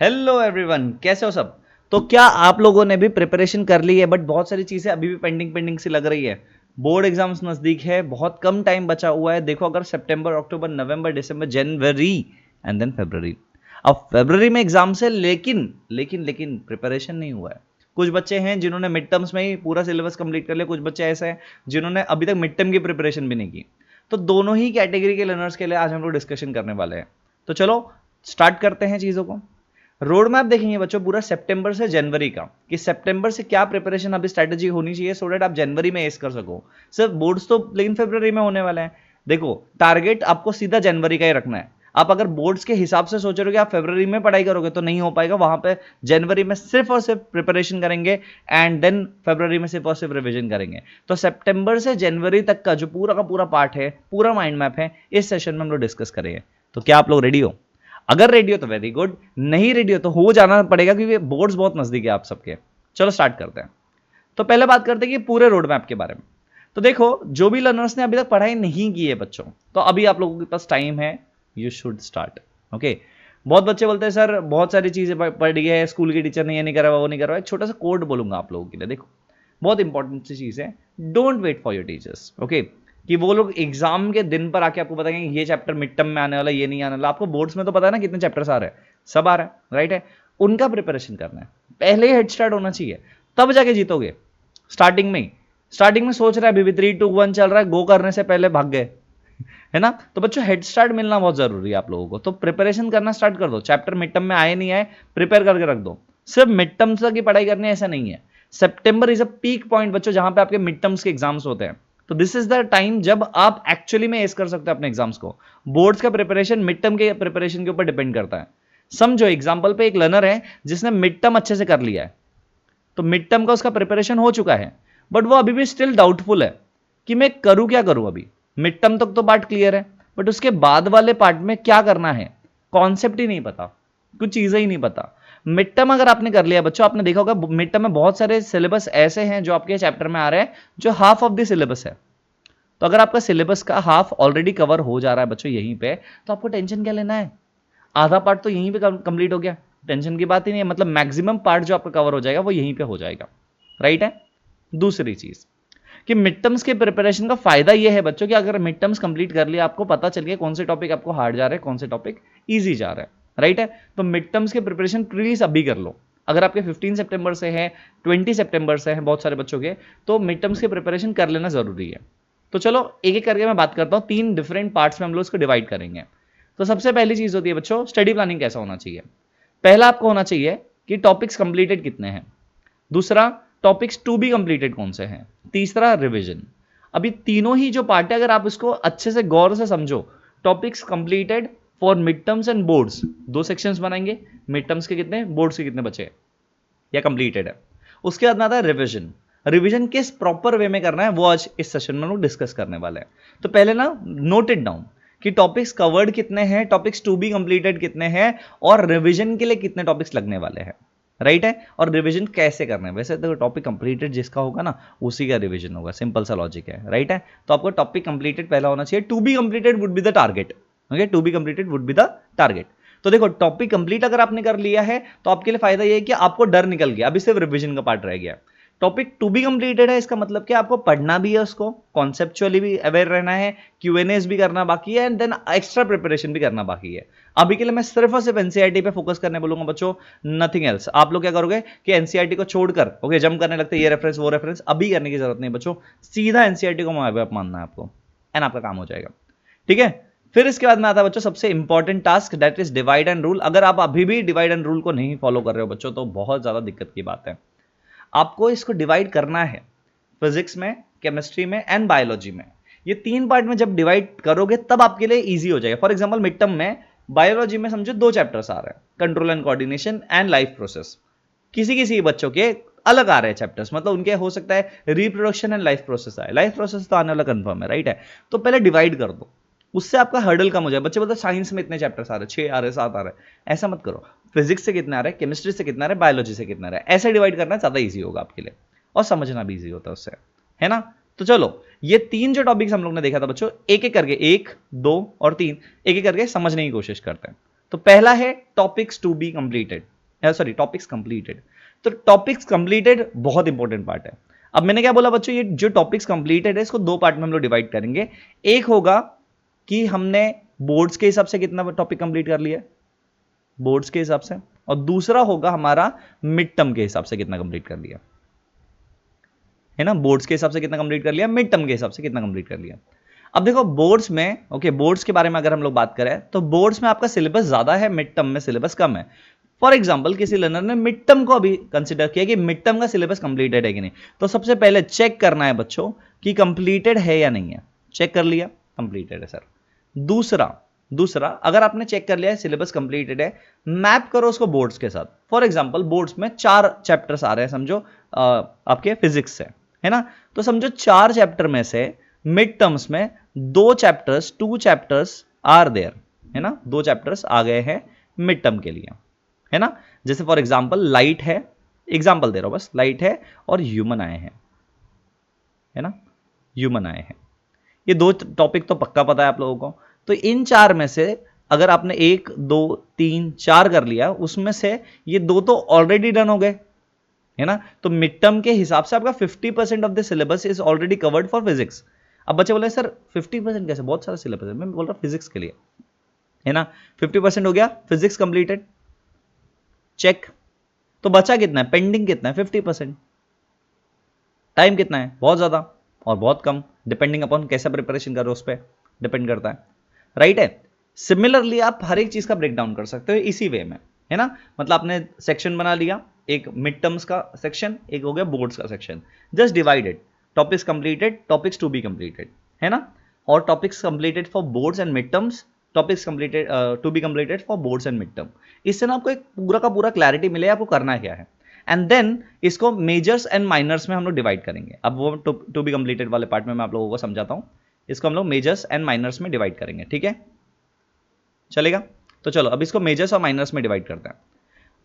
Hello everyone, कैसे हो सब। तो क्या आप लोगों ने भी प्रिपरेशन कर ली है? बट बहुत सारी चीजें अभी भी पेंडिंग पेंडिंग सी लग रही है। बोर्ड एग्जाम्स नजदीक है, बहुत कम टाइम बचा हुआ है। देखो, अगर सितंबर, अक्टूबर, नवंबर, दिसंबर, जनवरी एंड देन फरवरी। अब फरवरी में एग्जाम्स है, लेकिन लेकिन लेकिन प्रिपरेशन नहीं हुआ है। कुछ बच्चे हैं जिन्होंने मिड टर्म्स में ही पूरा सिलेबस कंप्लीट कर लिया, कुछ बच्चे ऐसे हैं जिन्होंने अभी तक मिड टर्म की प्रिपरेशन भी नहीं की। तो दोनों ही कैटेगरी के लर्नर्स के लिए आज हम लोग डिस्कशन करने वाले हैं। तो चलो स्टार्ट करते हैं चीजों को। रोड मैप देखेंगे बच्चों पूरा सितंबर से जनवरी का, कि सितंबर से क्या प्रिपरेशन अभी स्ट्रेटेजी होनी चाहिए सो दैट आप जनवरी में एस कर सको। सिर्फ बोर्ड्स तो लेकिन फरवरी में होने वाले हैं। देखो, टारगेट आपको सीधा जनवरी का ही रखना है। आप अगर बोर्ड्स के हिसाब से सोच रहे हो कि आप फरवरी में पढ़ाई करोगे तो नहीं हो पाएगा। वहां पे जनवरी में सिर्फ और सिर्फ प्रिपरेशन करेंगे एंड देन फरवरी में सिर्फ और सिर्फ रिविजन करेंगे। तो सितंबर से जनवरी तक का जो पूरा का पूरा पार्ट है, पूरा माइंड मैप है, इस सेशन में हम लोग डिस्कस करेंगे। तो क्या आप लोग रेडी हो? अगर रेडी हो तो वेरी गुड, नहीं रेडी हो तो हो जाना पड़ेगा क्योंकि बोर्ड्स बहुत नजदीक है आप सबके। चलो स्टार्ट करते हैं। तो पहले बात करते हैं कि पूरे रोड मैप के बारे में। तो देखो, जो भी लर्नर्स ने अभी तक पढ़ाई नहीं की है बच्चों, तो अभी आप लोगों के पास टाइम है, यू शुड स्टार्ट। ओके। बहुत बच्चे बोलते हैं सर बहुत सारी चीजें पढ़ी है, स्कूल के टीचर ने ये नहीं करा वो नहीं करा। एक छोटा सा कोड बोलूंगा आप लोगों के लिए, देखो बहुत इंपॉर्टेंट सी चीज है। Don't wait for your teachers, okay, कि वो लोग एग्जाम के दिन पर आके आपको बताएंगे ये चैप्टर मिड टर्म में आने वाला, ये नहीं आने वाला। आपको बोर्ड्स में तो पता है ना कितने चैप्टर्स आ रहे हैं, सब आ रहा है, राइट है। उनका प्रिपरेशन करना है, पहले ही हेड स्टार्ट होना चाहिए, तब जाके जीतोगे। स्टार्टिंग में ही, स्टार्टिंग में सोच रहा है अभी 3-2-1 चल रहा है, गो करने से पहले भाग गए, है ना। तो बच्चों हेड स्टार्ट मिलना बहुत जरूरी है आप लोगों को। तो प्रिपरेशन करना स्टार्ट कर दो। चैप्टर मिड टर्म में आए नहीं आए, प्रिपेयर करके रख दो। सिर्फ मिड टर्म्स तक की पढ़ाई करनी है ऐसा नहीं है। सितंबर इज अ पीक पॉइंट बच्चों, जहां पे आपके मिड टर्म्स के एग्जाम्स होते हैं। तो दिस इज द टाइम जब आप एक्चुअली में एस कर सकते हैं अपने एग्जाम्स को। बोर्ड्स का प्रिपरेशन मिड टर्म के प्रिपरेशन के ऊपर डिपेंड करता है। समझो एग्जाम्पल पे एक लर्नर है जिसने मिड टर्म अच्छे से कर लिया है, तो मिड टर्म का उसका प्रिपरेशन हो चुका है, बट वो अभी भी स्टिल डाउटफुल है कि मैं करूं क्या करूं। अभी मिड टर्म तक तो पार्ट क्लियर है, बट उसके बाद वाले पार्ट में क्या करना है, कॉन्सेप्ट ही नहीं पता, कुछ चीजें ही नहीं पता। मिड टर्म अगर आपने कर लिया बच्चों, आपने देखा होगा मिड टर्म में बहुत सारे सिलेबस ऐसे हैं जो आपके चैप्टर में आ रहे हैं जो हाफ ऑफ द सिलेबस है। तो अगर आपका सिलेबस का हाफ ऑलरेडी कवर हो जा रहा है बच्चों यहीं पे, तो आपको टेंशन क्या लेना है। आधा पार्ट तो यहीं पे कंप्लीट हो गया, टेंशन की बात ही नहीं है। मतलब मैक्सिमम पार्ट जो आपका कवर हो जाएगा वो यहीं पे हो जाएगा, राइट है। दूसरी चीज कि मिड टर्म्स के प्रिपरेशन का फायदा यह है बच्चों कि अगर मिड टर्म्स कंप्लीट कर लिया, आपको पता चल गया कौन से टॉपिक आपको हार्ड जा रहे हैं, कौन से टॉपिक इजी जा रहा है, राइट है। तो मिड टर्म्स के प्रिपरेशन प्लीज अभी कर लो। अगर आपके 15 सितंबर से है, 20 सितंबर से है बहुत सारे बच्चों के, तो मिड टर्म्स के प्रिपरेशन कर लेना जरूरी है। तो चलो एक एक करके मैं बात करता हूं, 3 डिफरेंट पार्ट्स में हम लोग इसको डिवाइड करेंगे। तो सबसे पहली चीज होती है बच्चों, स्टडी प्लानिंग कैसा होना चाहिए। पहला आपको होना चाहिए कि टॉपिक्स कंप्लीटेड कितने हैं। दूसरा, टॉपिक्स टू बी कंप्लीटेड कौन से हैं। तीसरा, रिवीजन। अभी तीनों ही जो पार्ट है, अगर आप इसको अच्छे से गौर से समझो, topics completed for mid terms and boards, 2 sections बनाएंगे। मिड टर्म्स के कितने, बोर्ड्स के कितने बचे या कंप्लीटेड है। उसके बाद में आता है रिवीजन। रिवीजन किस प्रॉपर वे में करना है वो आज इस सेशन में लोग डिस्कस करने वाले हैं। तो पहले ना नोट इट डाउन कि टॉपिक्स कवर्ड कितने हैं, टॉपिक्स टू बी कंप्लीटेड कितने हैं, और रिवीजन के लिए कितने टॉपिक्स लगने वाले हैं, राइट है। और रिवीजन कैसे करना है, वैसे तो टॉपिक कंप्लीटेड जिसका होगा ना उसी का रिवीजन होगा, सिंपल सा लॉजिक है, राइट है। तो आपको टॉपिक कंप्लीटेड पहला होना चाहिए, to be completed would be the target. Okay, to be completed would be the target. तो देखो, टॉपिक कंप्लीट अगर आपने कर लिया है तो आपके लिए फायदा यह है कि आपको डर निकल गया, अभी सिर्फ रिवीजन का पार्ट रह गया। टॉपिक टू बी कंप्लीटेड है, इसका मतलब कि आपको पढ़ना भी है, उसको कॉन्सेप्चुअली भी अवेयर रहना है, क्यूएनएस भी करना बाकी है, एंड देन एक्स्ट्रा प्रिपरेशन भी करना बाकी है। अभी के लिए मैं सिर्फ और सिर्फ एनसीईआरटी पे फोकस करने बोलूंगा बच्चों, नथिंग एल्स। आप लोग क्या करोगे कि एनसीईआरटी को छोड़कर ओके जंप करने लगते, ये रेफरेंस वो रेफरेंस, अभी करने की जरूरत नहीं बच्चों। सीधा एनसीईआरटी को मानना है आपको, एंड आपका काम हो जाएगा, ठीक है। फिर इसके बाद में आता है बच्चों सबसे important task, that is divide and rule. अगर आप अभी भी डिवाइड एंड रूल को नहीं फॉलो कर रहे हो बच्चों, तो बहुत ज्यादा दिक्कत की बात है। आपको इसको डिवाइड करना है, फिजिक्स में, केमिस्ट्री में एंड बायोलॉजी में। ये 3 पार्ट में जब डिवाइड करोगे तब आपके लिए इजी हो जाएगा। फॉर एग्जांपल मिड टर्म में बायोलॉजी में समझो 2 चैप्टर्स आ रहे हैं, control and coordination and life process. किसी किसी बच्चों के अलग आ रहे हैं चैप्टर्स, मतलब उनके हो सकता है रिप्रोडक्शन एंड लाइफ प्रोसेस आए, लाइफ प्रोसेस तो आने वाला कंफर्म है, राइट है। तो पहले डिवाइड कर दो, उससे आपका हर्डल कम हो जाए। बच्चे बोलते हैं साइंस में इतने चैप्टर्स आ रहे हैं, 6 आ रहे हैं, 7 आ रहे हैं, ऐसा मत करो। फिजिक्स से कितना आ रहा है, केमिस्ट्री से कितना आ रहा है, बायोलॉजी से कितना आ रहा है, ऐसे डिवाइड करना ज्यादा ईजी होगा आपके लिए, और समझना भी ईजी होता है उससे, है ना। तो चलो, ये 3 जो टॉपिक्स हम लोग ने देखा था बच्चों, एक एक करके 1, 2 और 3 एक एक करके समझने की कोशिश करते हैं। तो पहला है topics to be completed, sorry topics completed. तो टॉपिक्स कंप्लीटेड बहुत इंपॉर्टेंट पार्ट है। अब मैंने क्या बोला बच्चों, ये जो टॉपिक्स कंप्लीटेड है इसको दो पार्ट में हम लोग डिवाइड करेंगे। एक होगा कि हमने बोर्ड्स के हिसाब से कितना टॉपिक कंप्लीट कर लिया, बोर्ड्स के हिसाब से, और दूसरा होगा हमारा मिड टर्म के हिसाब से कितना कंप्लीट कर लिया, है ना। बोर्ड्स के हिसाब से कितना कंप्लीट कर लिया, मिड टर्म के हिसाब से कितना कंप्लीट कर लिया। अब देखो बोर्ड्स में, ओके, बोर्ड्स के बारे में अगर हम लोग बात करें तो बोर्ड्स में आपका सिलेबस ज्यादा है, मिड टर्म में सिलेबस कम है। फॉर एग्जाम्पल किसी लर्नर ने मिड टर्म को अभी कंसिडर किया कि मिड टर्म का सिलेबस कंप्लीटेड है कि नहीं, तो सबसे पहले चेक करना है बच्चों कि कंप्लीटेड है या नहीं है। चेक कर लिया, कंप्लीटेड है सर। दूसरा अगर आपने चेक कर लिया है सिलेबस कंप्लीटेड है, मैप करो उसको बोर्ड्स के साथ। फॉर एग्जांपल बोर्ड्स में 4 चैप्टर्स आ रहे हैं, समझो आपके फिजिक्स से, है ना। तो समझो 4 चैप्टर में से मिड टर्म्स में 2 चैप्टर्स आर देयर, है ना, 2 चैप्टर्स आ गए हैं मिड टर्म के लिए, है ना। जैसे फॉर एग्जांपल लाइट है, एग्जांपल दे रहा हूं बस, लाइट है और ह्यूमन आए हैं, है ना, ह्यूमन आए हैं। ये 2 टॉपिक तो पक्का पता है आप लोगों को। तो इन 4 में से अगर आपने 1 2 3 4 कर लिया, उसमें से ये 2 तो ऑलरेडी डन हो गए, है ना। तो मिड टर्म के हिसाब से आपका 50% of the syllabus is already covered for physics. अब बच्चे बोले सर 50% कैसे, बहुत सारा सिलेबस है। मैं बोल रहा हूं फिजिक्स के लिए, है ना। 50% हो गया, फिजिक्स कंप्लीटेड, चेक। तो बचा कितना है, पेंडिंग कितना है, 50%। टाइम कितना है, बहुत ज्यादा और बहुत कम, डिपेंडिंग अपॉन कैसा प्रिपरेशन करो उस पर डिपेंड करता है, राइट है। सिमिलरली आप हर एक चीज का ब्रेक डाउन कर सकते हो इसी वे में, है ना। मतलब आपने सेक्शन बना लिया, एक मिड टर्म्स का सेक्शन, एक हो गया बोर्ड्स का section, just divided, topics completed, topics to be completed, है ना। और topics completed for boards and mid terms, topics completed to be completed for boards and mid term. इससे ना आपको एक पूरा का पूरा क्लैरिटी मिले आपको करना क्या है। एंड देन इसको मेजर्स एंड माइनर्स में हम लोग डिवाइड करेंगे। अब वो टू बी कंप्लीटेड वाले पार्ट में मैं आप लोगों को समझाता हूं। इसको हम लोग मेजर्स एंड माइनर्स में डिवाइड करेंगे, ठीक है, चलेगा। तो चलो अब इसको मेजर्स और माइनर्स में डिवाइड करते हैं।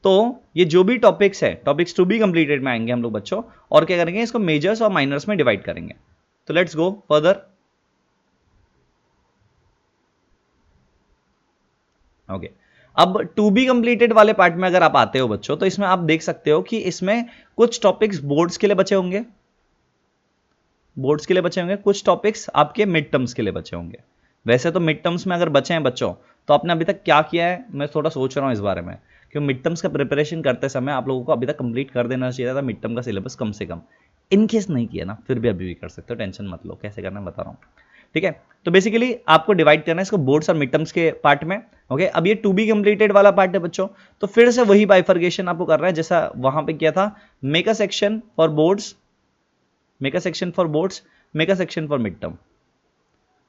तो ये जो भी टॉपिक्स है, टॉपिक्स टू बी कंप्लीटेड में आएंगे हम लोग बच्चों, और क्या करेंगे, इसको मेजर्स और माइनर्स में डिवाइड करेंगे। तो लेट्स गो फर्दर। ओके, अब टू बी कंप्लीटेड वाले पार्ट में अगर आप आते हो बच्चों, तो इसमें आप देख सकते हो कि इसमें कुछ टॉपिक्स बोर्ड्स के लिए बचे होंगे, बोर्ड्स के लिए बचे होंगे, कुछ टॉपिक्स आपके मिड टर्म्स के लिए बचे होंगे। वैसे तो मिड टर्म्स में अगर बचे हैं बच्चों, तो आपने अभी तक क्या किया है, मैं थोड़ा सोच रहा हूं इस बारे में, क्योंकि मिड टर्म्स का प्रिपरेशन करते समय आप लोगों को अभी तक कंप्लीट कर देना चाहिए था मिड टर्म का सिलेबस कम से कम। इन केस नहीं किया ना, फिर भी अभी भी कर सकते हो, टेंशन मत लो, कैसे करना बता रहा हूँ, ठीक है। तो बेसिकली आपको डिवाइड करना है इसको बोर्ड्स और मिड टर्म्स के पार्ट में। ओके, अब ये टू बी कंप्लीटेड वाला पार्ट है बच्चों, तो फिर से वही बाइफर्केशन आपको करना है जैसा वहां पे किया था। Make a section for boards, make a section for boards, make a section for mid term,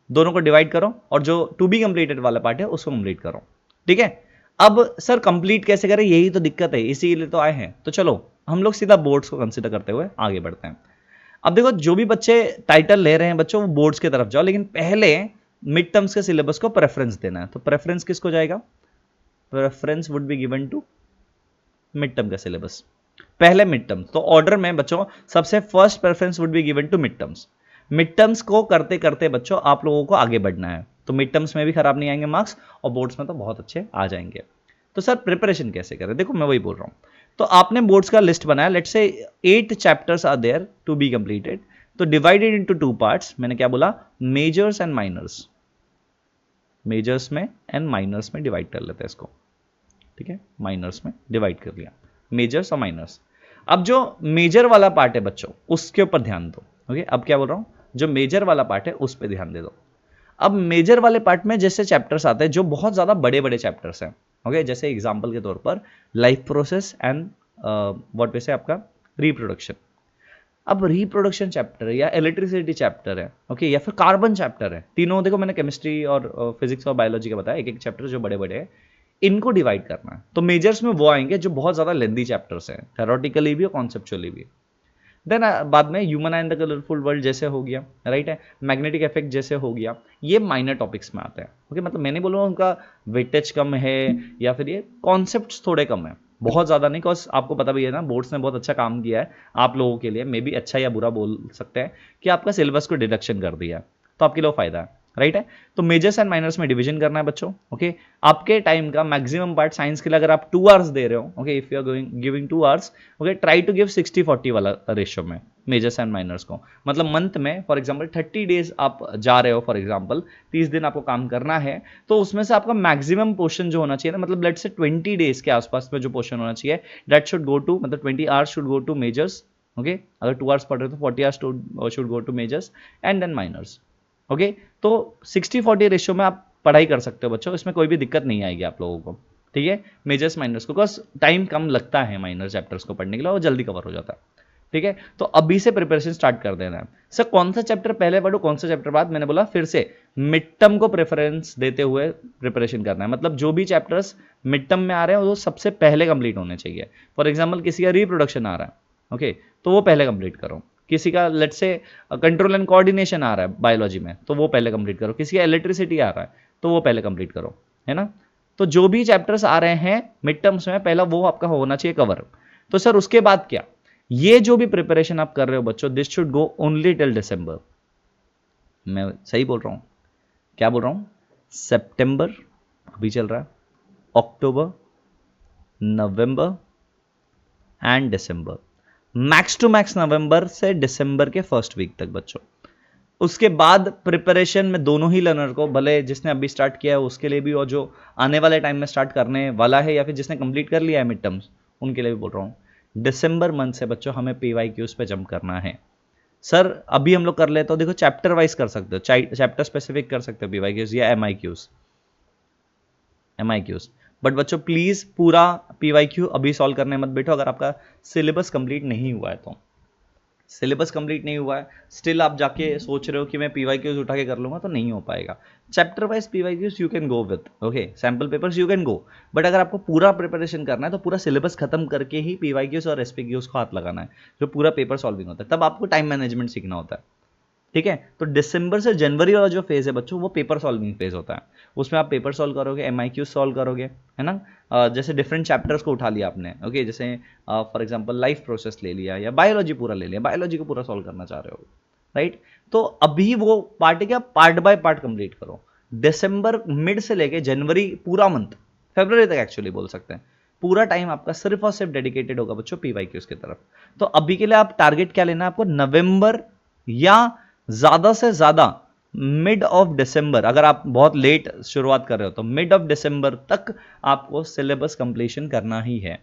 दोनों को डिवाइड करो और जो टू बी कंप्लीटेड वाला पार्ट है उसको कंप्लीट करो, ठीक है। अब सर कंप्लीट कैसे करें, यही तो दिक्कत है, इसीलिए तो आए हैं। तो चलो हम लोग सीधा बोर्ड्स को कंसीडर करते हुए आगे बढ़ते हैं। अब देखो जो भी बच्चे टाइटल ले रहे हैं बच्चों, वो बोर्ड्स की तरफ जाओ, लेकिन पहले मिड टर्म्स के सिलेबस को प्रेफरेंस देना है। तो प्रेफरेंस किसको जाएगा, preference would be given to mid term का सिलेबस, पहले मिड टर्म्स। तो ऑर्डर में बच्चों सबसे first preference would be given to mid terms. Mid terms को करते करते बच्चों आप लोगों को आगे बढ़ना है, तो मिड टर्म्स में भी खराब नहीं आएंगे मार्क्स, और बोर्ड्स में तो बहुत अच्छे आ जाएंगे। तो सर प्रिपरेशन कैसे करें, देखो मैं वही बोल रहा हूं। तो आपने बोर्ड्स का लिस्ट बनाया, let's say 8 chapters are there to be completed, तो डिवाइडेड इनटू 2 पार्ट्स। मैंने क्या बोला, मेजर्स एंड माइनर्स, मेजर्स में एंड माइनर्स में डिवाइड कर लेते हैं इसको, ठीक है, माइनर्स में डिवाइड कर लिया, मेजर्स और माइनर्स। अब जो मेजर वाला पार्ट है बच्चों उसके ऊपर ध्यान दो। ओके, अब क्या बोल रहा हूं, जो मेजर वाला पार्ट है उस पर ध्यान दे दो। अब मेजर वाले पार्ट में जैसे चैप्टर्स आते हैं जो बहुत ज्यादा बड़े बड़े चैप्टर्स हैं, ओके, जैसे एग्जांपल के तौर पर life process and what way से आपका रिप्रोडक्शन। अब रिप्रोडक्शन चैप्टर है या इलेक्ट्रिसिटी चैप्टर है, ओके, या फिर कार्बन चैप्टर है, तीनों देखो मैंने केमिस्ट्री और फिजिक्स और बायोलॉजी का बताया, एक एक चैप्टर जो बड़े बड़े हैं इनको डिवाइड करना है। तो मेजर्स में वो आएंगे जो बहुत ज्यादा लेंथी चैप्टर्स हैं, थ्योरेटिकली भी और कॉन्सेप्चुअली भी। देन बाद में human and the colourful world जैसे हो गया, राइट है, मैग्नेटिक इफेक्ट जैसे हो गया, ये माइनर टॉपिक्स में आते हैं। ओके, मतलब मैंने बोलूँगा उनका वेटेज कम है या फिर ये कॉन्सेप्ट्स थोड़े कम है, बहुत ज्यादा नहीं, बिकॉज आपको पता भी है ना बोर्ड्स ने बहुत अच्छा काम किया है आप लोगों के लिए, मे बी अच्छा या बुरा बोल सकते हैं कि आपका सिलेबस को डिडक्शन कर दिया, तो आपके लिए फायदा है। राइट है। तो मेजर्स एंड माइनर्स में डिवीजन करना है बच्चों। ओके, आपके टाइम का मैक्सिमम पार्ट साइंस के लिए अगर आप 2 आवर्स दे रहे हो, okay, if you are giving 2 hours, okay, try to give 60-40 वाला रेशियो में मेजर्स एंड माइनर्स को। मतलब मंथ में फॉर एग्जांपल 30 डेज आप जा रहे हो, फॉर एग्जांपल 30 दिन आपको काम करना है, तो उसमें से आपका मैक्सिमम पोर्शन जो होना चाहिए ना, मतलब लेट्स से 20 डेज के आसपास में जो पोर्शन होना चाहिए, दैट शुड गो टू, मतलब 20 hours should go to majors. Okay, अगर 2 आवर्स पढ़ रहे हो तो 40 hours should go to majors and then minors. Okay, तो 60-40 रेशियो में आप पढ़ाई कर सकते हो बच्चों, इसमें कोई भी दिक्कत नहीं आएगी आप लोगों को। ठीक है, मेजर्स माइनर्स को, बिकॉज टाइम कम लगता है माइनर चैप्टर्स को पढ़ने के लिए और जल्दी कवर हो जाता है। ठीक है, तो अभी से प्रिपरेशन स्टार्ट कर देना है। सर कौन सा चैप्टर पहले पढ़ो, कौन सा चैप्टर बाद? मैंने बोला फिर से मिड टर्म को प्रेफरेंस देते हुए प्रिपरेशन करना है। मतलब जो भी चैप्टर्स मिड टर्म में आ रहे हैं वो सबसे पहले कंप्लीट होने चाहिए। फॉर एग्जाम्पल किसी का रिप्रोडक्शन आ रहा है, ओके, तो वो पहले कंप्लीट करो। किसी का let's say control and coordination आ रहा है बायोलॉजी में, तो वो पहले कंप्लीट करो। किसी का इलेक्ट्रिसिटी आ रहा है, तो वो पहले कंप्लीट करो, है ना। तो जो भी चैप्टर्स आ रहे हैं मिड टर्म्स में, पहला वो आपका होना चाहिए कवर। तो सर उसके बाद क्या? ये जो भी प्रिपरेशन आप कर रहे हो बच्चों, this should go only till दिसंबर। मैं सही बोल रहा हूं? क्या बोल रहा हूं? सितंबर अभी चल रहा है, अक्टूबर, नवंबर एंड दिसंबर, मैक्स टू मैक्स नवंबर से दिसंबर के फर्स्ट वीक तक बच्चों। उसके बाद प्रिपरेशन में दोनों ही लर्नर को, भले जिसने अभी स्टार्ट किया है उसके लिए भी और जो आने वाले टाइम में स्टार्ट करने वाला है या फिर जिसने कंप्लीट कर लिया है मिड टर्म्स, उनके लिए भी बोल रहा हूं, दिसंबर मंथ से बच्चों हमें पीवाईक्यूज पे जंप करना है। सर अभी हम लोग कर लेते हो, देखो चैप्टर वाइज कर सकते हो, चैप्टर स्पेसिफिक कर सकते हो पीवाईक्यूज या एमआईक्यूज। बट बच्चों प्लीज पूरा पीवाईक्यू अभी सॉल्व करने मत बैठो अगर आपका सिलेबस कंप्लीट नहीं हुआ है तो। सिलेबस कंप्लीट नहीं हुआ है, स्टिल आप जाके सोच रहे हो कि मैं पीवाईक्यूज उठा के कर लूंगा, तो नहीं हो पाएगा। Chapter wise PYQs you can go with, okay, sample papers you can go, but अगर आपको पूरा प्रिपरेशन करना है तो पूरा सिलेबस खत्म करके ही पीवाईक्यूज और एसपीक्यूज को हाथ लगाना है, जो पूरा पेपर सॉल्विंग होता है। तब आपको टाइम मैनेजमेंट सीखना होता है। ठीक है, तो दिसंबर से जनवरी वाला जो फेज है बच्चों, वो पेपर सॉल्विंग फेज होता है। उसमें आप पेपर सॉल्व करोगे, एमआईक्यू सॉल्व करोगे, है ना। जैसे डिफरेंट चैप्टर्स को उठा लिया आपने, ओके, जैसे फॉर एग्जांपल लाइफ प्रोसेस ले लिया या बायोलॉजी पूरा ले लिया, बायोलॉजी को पूरा सॉल्व करना चाह रहे हो, राइट। तो अभी वो पार्ट है क्या, पार्ट बाय पार्ट कंप्लीट करो। दिसंबर मिड से लेके जनवरी पूरा मंथ, फरवरी तक एक्चुअली बोल सकते हैं, पूरा टाइम आपका सिर्फ और सिर्फ डेडिकेटेड होगा बच्चों पीवाईक्यूज की तरफ। तो अभी के लिए आप टारगेट क्या लेना है आपको, नवंबर या ज्यादा से ज्यादा मिड ऑफ दिसंबर, अगर आप बहुत लेट शुरुआत कर रहे हो तो मिड ऑफ दिसंबर तक आपको सिलेबस कंप्लीशन करना ही है।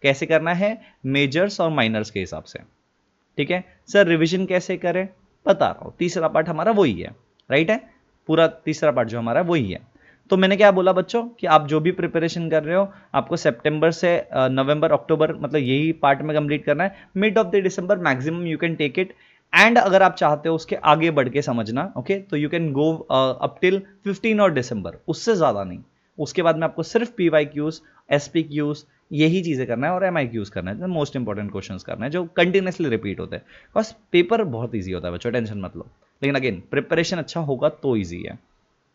कैसे करना है? मेजर्स और माइनर्स के हिसाब से। ठीक है सर, रिवीजन कैसे करें? बता रहा हूं, तीसरा पार्ट हमारा वही है, राइट है, पूरा तीसरा पार्ट जो हमारा वही है। तो मैंने क्या बोला बच्चों कि आप जो भी प्रिपरेशन कर रहे हो आपको सितंबर से नवंबर अक्टूबर, मतलब यही पार्ट में कंप्लीट करना है। Mid of the December maximum you can take it, and अगर आप चाहते हो उसके आगे बढ़ के समझना, ओके, तो you can go up till 15 और दिसंबर, उससे ज्यादा नहीं। उसके बाद में आपको सिर्फ पीवाईक्यूज, एसपीक्यूज, यही चीजें करना है और एमआईक्यूज करना है, मोस्ट इंपॉर्टेंट क्वेश्चंस करना है जो कंटिन्यूसली रिपीट होते हैं। बस पेपर बहुत ईजी होता है बच्चों, टेंशन मत लो, लेकिन अगेन प्रिपरेशन अच्छा होगा तो ईजी है।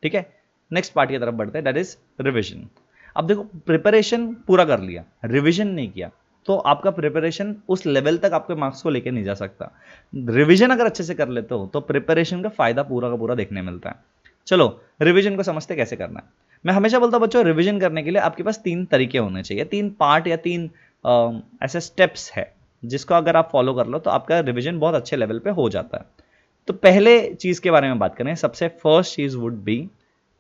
ठीक है, नेक्स्ट पार्ट की तरफ बढ़ते हैं, दैट इज रिविजन। अब देखो प्रिपरेशन पूरा कर लिया, रिविजन नहीं किया, तो आपका प्रिपरेशन उस लेवल तक आपके मार्क्स को लेके नहीं जा सकता। रिविजन अगर अच्छे से कर लेते हो तो प्रिपरेशन का फायदा पूरा का पूरा देखने मिलता है। चलो रिविजन को समझते कैसे करना है। मैं हमेशा बोलता हूं बच्चों, रिविजन करने के लिए आपके पास 3 तरीके होने चाहिए, 3 पार्ट या 3 ऐसे स्टेप्स है जिसको अगर आप फॉलो कर लो तो आपका रिविजन बहुत अच्छे लेवल पे हो जाता है। तो पहले चीज के बारे में बात करें, सबसे फर्स्ट चीज वुड बी,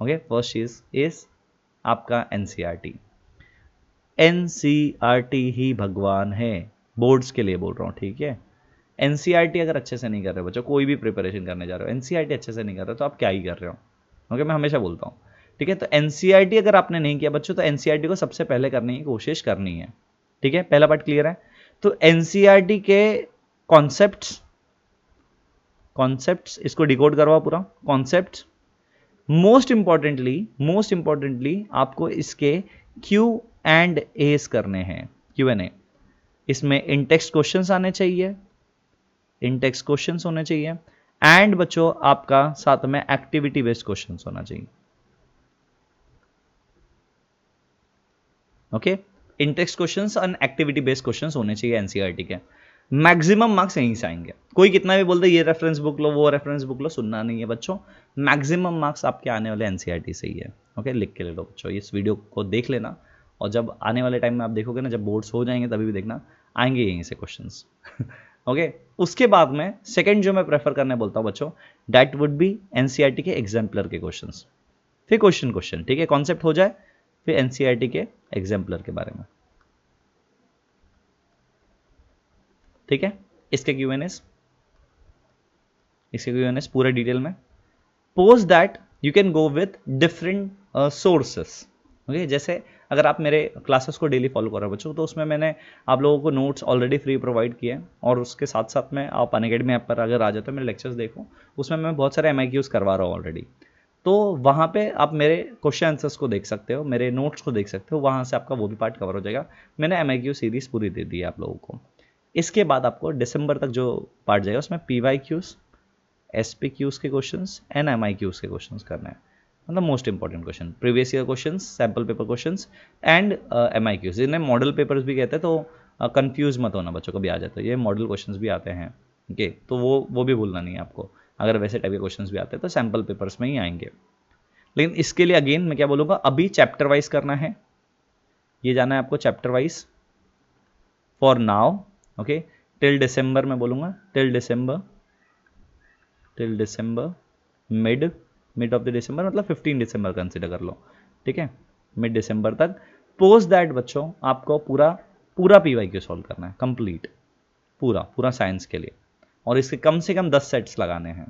ओके, फर्स्ट चीज इज आपका एनसीईआरटी। एनसीईआरटी ही भगवान है, बोर्ड्स के लिए बोल रहा हूं, ठीक है। एनसीईआरटी अगर अच्छे से नहीं कर रहे बच्चों, कोई भी प्रिपरेशन करने जा रहे हो, एनसीईआरटी अच्छे से नहीं कर रहे तो आप क्या ही कर रहे हो, ओके, मैं हमेशा बोलता हूं। ठीक है, तो एनसीईआरटी अगर आपने नहीं किया बच्चों, तो एनसीईआरटी को सबसे पहले करने की कोशिश करनी है। ठीक है, पहला पार्ट क्लियर है। तो एनसीईआरटी के कॉन्सेप्ट्स इसको डिकोड करवा पूरा कॉन्सेप्ट्स। मोस्ट इंपॉर्टेंटली आपको इसके क्यू एंड एस करने हैं, क्यू एंड ए। इसमें इनटेक्स्ट क्वेश्चंस आने चाहिए, इनटेक्स्ट क्वेश्चंस होने चाहिए, एंड बच्चों आपका साथ में एक्टिविटी बेस्ड क्वेश्चंस होना चाहिए। ओके, इनटेक्स्ट क्वेश्चंस और एक्टिविटी बेस्ड क्वेश्चंस होने चाहिए एनसीईआरटी के। मैक्सिमम मार्क्स यहीं से आएंगे। कोई कितना भी बोल दे ये रेफरेंस बुक लो, वो रेफरेंस बुक लो, सुनना नहीं है बच्चों। मैक्सिमम मार्क्स आपके आने वाले एनसीईआरटी से ही है। ओके, लिख के ले लो बच्चों, इस वीडियो को देख लेना, और जब आने वाले टाइम में आप देखोगे ना, जब बोर्ड्स हो जाएंगे तभी भी देखना, आएंगे यहीं से क्वेश्चंस। ओके, उसके बाद में सेकंड जो मैं प्रेफर करने बोलता हूँ बच्चों, दैट वुड बी एनसीईआरटी के एग्जाम्पलर के क्वेश्चंस। फिर क्वेश्चन, ठीक है, कॉन्सेप्ट हो जाए, फिर एनसीईआरटी के एग्जाम्पलर के बारे में, ठीक है। इसके क्यूएनएस पूरे डिटेल में। Post that you can go with different sources. Okay, जैसे अगर आप मेरे क्लासेस को डेली फॉलो कर रहे हो बच्चों, तो उसमें मैंने आप लोगों को नोट्स ऑलरेडी फ्री प्रोवाइड किए हैं, और उसके साथ साथ में आप अनअकैडमी ऐप पर अगर आ जाते हो, मेरे लेक्चर्स देखो, उसमें मैं बहुत सारे एमआईक्यूज करवा रहा हूँ ऑलरेडी। तो वहाँ पे आप मेरे क्वेश्चन आंसर्स को देख सकते हो, मेरे नोट्स को देख सकते हो, वहाँ से आपका वो भी पार्ट कवर हो जाएगा। मैंने एमआईक्यू सीरीज पूरी दे दी है आप लोगों को। इसके बाद आपको दिसंबर तक जो पार्ट जाएगा उसमें पीवाईक्यूज, एसपीक्यूज के क्वेश्चंस एंड एमआईक्यूज के क्वेश्चंस करना है, मतलब most important question, previous year questions, sample paper questions and MCQs. जिन्हें मॉडल पेपर्स भी कहते हैं, तो कंफ्यूज मत होना बच्चों, कभी आ जाते हैं ये मॉडल क्वेश्चंस भी आते हैं। ओके, तो वो भी भूलना नहीं है आपको। अगर वैसे टाइप के क्वेश्चंस भी आते हैं तो सैम्पल पेपर्स में ही आएंगे। लेकिन इसके लिए अगेन मैं क्या बोलूँगा, अभी चैप्टर वाइज करना है, ये जाना है आपको chapter wise for now. Okay, till दिसंबर मैं बोलूँगा, till December mid of the दिसंबर, मतलब 15 दिसंबर कंसिडर कर लो, ठीक है, मिड दिसंबर तक। पोस्ट दैट बच्चों आपको पूरा पीवाईक्यू सॉल्व करना है, कंप्लीट पूरा साइंस के लिए, और इसके कम से कम 10 सेट्स लगाने हैं,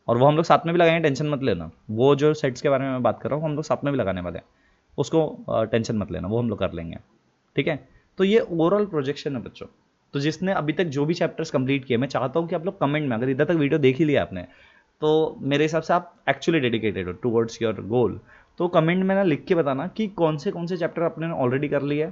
और वो हम लोग साथ में भी लगाएंगे, टेंशन मत लेना। वो जो सेट्स के बारे में मैं बात कर रहा हूँ हम लोग साथ में भी लगाने वाले हैं, उसको टेंशन मत लेना, वो हम लोग कर लेंगे, ठीक है। तो ये ओवरऑल प्रोजेक्शन है बच्चों। तो जिसने अभी तक जो भी चैप्टर्स कंप्लीट किए, मैं चाहता हूँ कि आप लोग कमेंट में, अगर इधर तक वीडियो देख ही लिया आपने, तो मेरे हिसाब से आप एक्चुअली डेडिकेटेड हो टुवर्ड्स योर गोल। तो कमेंट में ना लिख के बताना कि कौन से चैप्टर आपने ऑलरेडी कर लिए,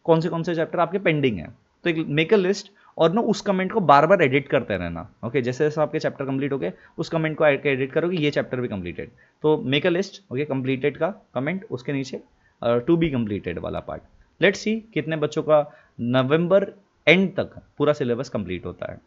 कौन से चैप्टर आपके पेंडिंग है। तो एक मेक अ लिस्ट, और ना उस कमेंट को बार बार एडिट करते रहना। ओके, जैसे जैसे आपके चैप्टर कंप्लीट हो गए, उस कमेंट को एडिट करो कि ये चैप्टर भी कंप्लीटेड। तो make a list, okay, completed का कमेंट, उसके नीचे टू बी कंप्लीटेड वाला पार्ट। लेट्स सी कितने बच्चों का नवंबर एंड तक पूरा सिलेबस कंप्लीट होता है।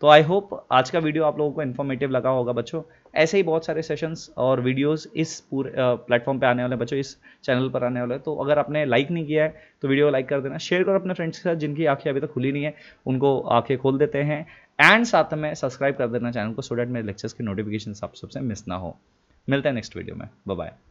तो आई होप आज का वीडियो आप लोगों को इन्फॉर्मेटिव लगा होगा बच्चों। ऐसे ही बहुत सारे सेशंस और वीडियोस इस पूरे प्लेटफॉर्म पे आने वाले बच्चों, इस चैनल पर आने वाले। तो अगर आपने लाइक नहीं किया है तो वीडियो लाइक कर देना, शेयर करो अपने फ्रेंड्स के साथ, जिनकी आंखें अभी तक खुली नहीं है उनको आंखें खोल देते हैं, एंड साथ में सब्सक्राइब कर देना चैनल को, सो डैट मेरे लेक्चर्स की नोटिफिकेशन आप सबसे मिस ना हो। मिलते हैं नेक्स्ट वीडियो में, बाय बाय।